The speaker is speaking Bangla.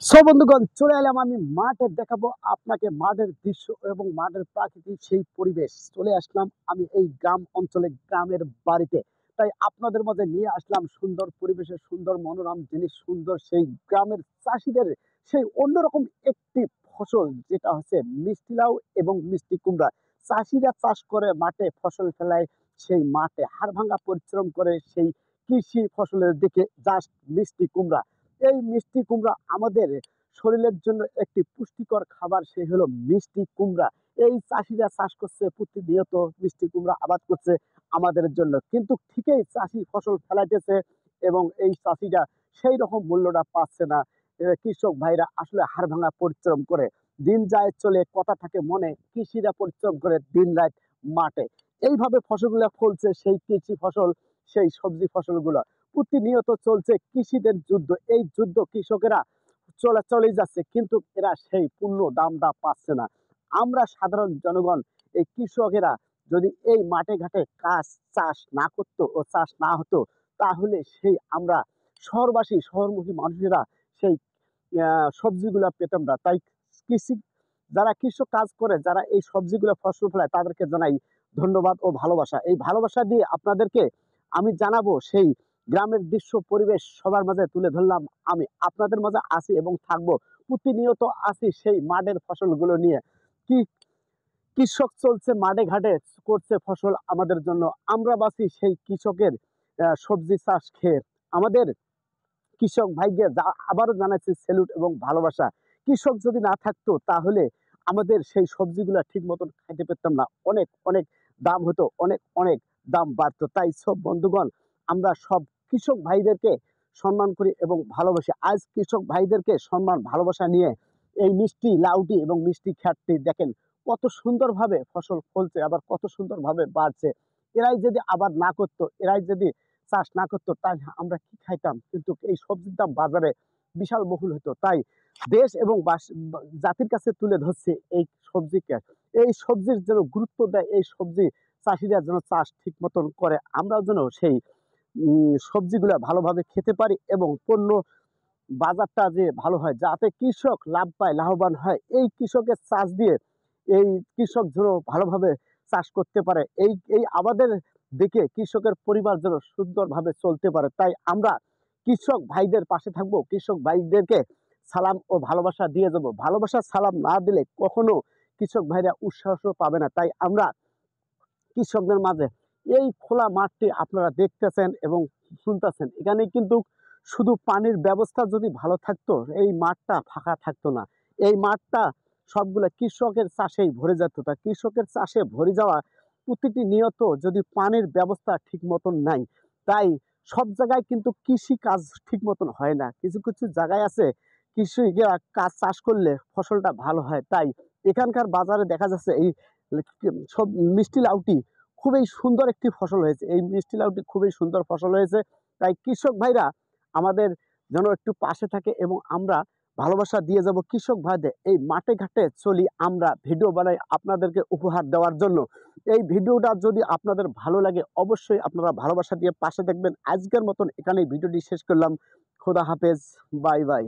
সো বন্ধুগণ, চলে এলাম আমি মাঠে দেখাবো আপনাকে মাঠের দৃশ্য এবং মাঠের প্রাকৃতিক সেই পরিবেশ। চলে আসলাম আমি এই গ্রাম অঞ্চলে, গ্রামের বাড়িতে। তাই আপনাদের মাঝে নিয়ে আসলাম সুন্দর পরিবেশে, সুন্দর মনোরম জিনিস, সুন্দর সেই গ্রামের চাষিদের সেই অন্যরকম একটি ফসল, যেটা হচ্ছে মিষ্টি লাউ এবং মিষ্টি কুমড়া। চাষিরা চাষ করে, মাঠে ফসল ফেলায়, সেই মাঠে হাড়ভাঙ্গা পরিশ্রম করে সেই কৃষি ফসলের দিকে জাস্ট মিষ্টি কুমড়া। এই মিষ্টি কুমড়া আমাদের শরীরের জন্য একটি পুষ্টিকর খাবার, সেই হলো মিষ্টি কুমড়া। এই চাষিরা চাষ করছে প্রতিনিয়ত, মিষ্টি কুমড়া আবাদ করছে আমাদের জন্য, কিন্তু ঠিকই চাষি ফসল ফেলাইতেছে এবং এই চাষিরা সেই রকম মূল্যটা পাচ্ছে না। কৃষক ভাইরা আসলে হাড় ভাঙা পরিশ্রম করে, দিন যায় চলে, কথা থাকে মনে, কৃষিরা পরিশ্রম করে দিন রাত মাঠে। এইভাবে ফসলগুলো ফলছে, সেই কৃষি ফসল, সেই সবজি ফসলগুলো। প্রতিনিয়ত চলছে কৃষিদের যুদ্ধ। এই যুদ্ধ কৃষকেরা চলেই যাচ্ছে, কিন্তু এরা সেই পূর্ণ দামটা পাচ্ছে না। আমরা সাধারণ জনগণ, এই কৃষকেরা যদি এই মাঠে ঘাটে কাজ চাষ না করতো ও চাষ না হতো, তাহলে সেই আমরা শহরবাসী, শহরমুখী মানুষেরা সেই সবজিগুলা পেতাম না। তাই কৃষি, যারা কৃষক কাজ করে, যারা এই সবজিগুলো ফসল ফলায়, তাদেরকে জানাই ধন্যবাদ ও ভালোবাসা। এই ভালোবাসা দিয়ে আপনাদেরকে আমি জানাবো সেই গ্রামের দৃশ্য পরিবেশ সবার মাঝে তুলে ধরলাম। আমি আপনাদের মাঝে আছি এবং থাকবো, প্রতিনিয়ত আছি সেই মাঠের ফসলগুলো নিয়ে। কি কৃষক চলছে মাঠে ঘাটে, করছে ফসল আমাদের জন্য, আমরা বাঁচি সেই কৃষকের সবজি চাষ খেয়ে। আমাদের কৃষক ভাইকে আবারও জানাচ্ছি স্যালুট এবং ভালোবাসা। কৃষক যদি না থাকতো, তাহলে আমাদের সেই সবজিগুলা ঠিক মতন খাইতে পেতাম না, অনেক অনেক দাম হতো, অনেক অনেক দাম বাড়তো। তাই সব বন্ধুগণ, আমরা সব কৃষক ভাইদেরকে সম্মান করি এবং ভালোবাসি। আজ কৃষক ভাইদেরকে সম্মান ভালোবাসা নিয়ে এই মিষ্টি লাউটি এবং মিষ্টি খ্যাটটি দেখেন কত সুন্দরভাবে ফসল ফলছে, আবার কত সুন্দরভাবে বাড়ছে। এরাই যদি আবাদ না করতো, এরাই যদি চাষ না করতো, তাহলে আমরা কি খাইতাম? কিন্তু এই সবজির দাম বাজারে বিশাল বহুল হতো। তাই দেশ এবং জাতির কাছে তুলে ধরছে এই সবজিকে। এই সবজির যেন গুরুত্ব দেয়, এই সবজি চাষিরা যেন চাষ ঠিক মতন করে, আমরাও যেন সেই সবজিগুলা ভালোভাবে খেতে পারি এবং পণ্য বাজারটা যে ভালো হয়, যাতে কৃষক লাভ পায়, লাভবান হয়। এই কৃষকের চাষ দিয়ে এই কৃষক যেন ভালোভাবে চাষ করতে পারে, এই এই আবাদের দিকে কৃষকের পরিবার যেন সুন্দরভাবে চলতে পারে। তাই আমরা কৃষক ভাইদের পাশে থাকবো, কৃষক ভাইদেরকে সালাম ও ভালোবাসা দিয়ে যাব। ভালোবাসা সালাম না দিলে কখনো কৃষক ভাইরা উৎসাহ পাবে না। তাই আমরা কৃষকদের মাঝে এই খোলা মাঠটি আপনারা দেখতেছেন এবং শুনতেছেন, এখানে কিন্তু শুধু পানির ব্যবস্থা যদি ভালো থাকতো, এই মাঠটা ফাঁকা থাকতো না। এই মাঠটা সবগুলো কৃষকের চাষেই ভরে যেত। তা কৃষকের চাষে ভরে যাওয়া প্রতিটি নিয়ত যদি পানির ব্যবস্থা ঠিক মতন নাই, তাই সব জায়গায় কিন্তু কৃষি কাজ ঠিক মতন হয় না। কিছু কিছু জায়গায় আছে কৃষি কাজ চাষ করলে ফসলটা ভালো হয়। তাই এখানকার বাজারে দেখা যাচ্ছে এই সব মিষ্টি লাউটি খুবই সুন্দর একটি ফসল হয়েছে। এই মিষ্টি লাউটি খুবই সুন্দর ফসল হয়েছে। তাই কৃষক ভাইরা আমাদের যেন একটু পাশে থাকে এবং আমরা ভালোবাসা দিয়ে যাব কৃষক ভাইদের। এই মাঠে ঘাটে চলি, আমরা ভিডিও বানাই আপনাদেরকে উপহার দেওয়ার জন্য। এই ভিডিওটা যদি আপনাদের ভালো লাগে, অবশ্যই আপনারা ভালোবাসা দিয়ে পাশে দেখবেন। আজকের মতন এখানেই ভিডিওটি শেষ করলাম। খোদা হাফেজ, বাই বাই।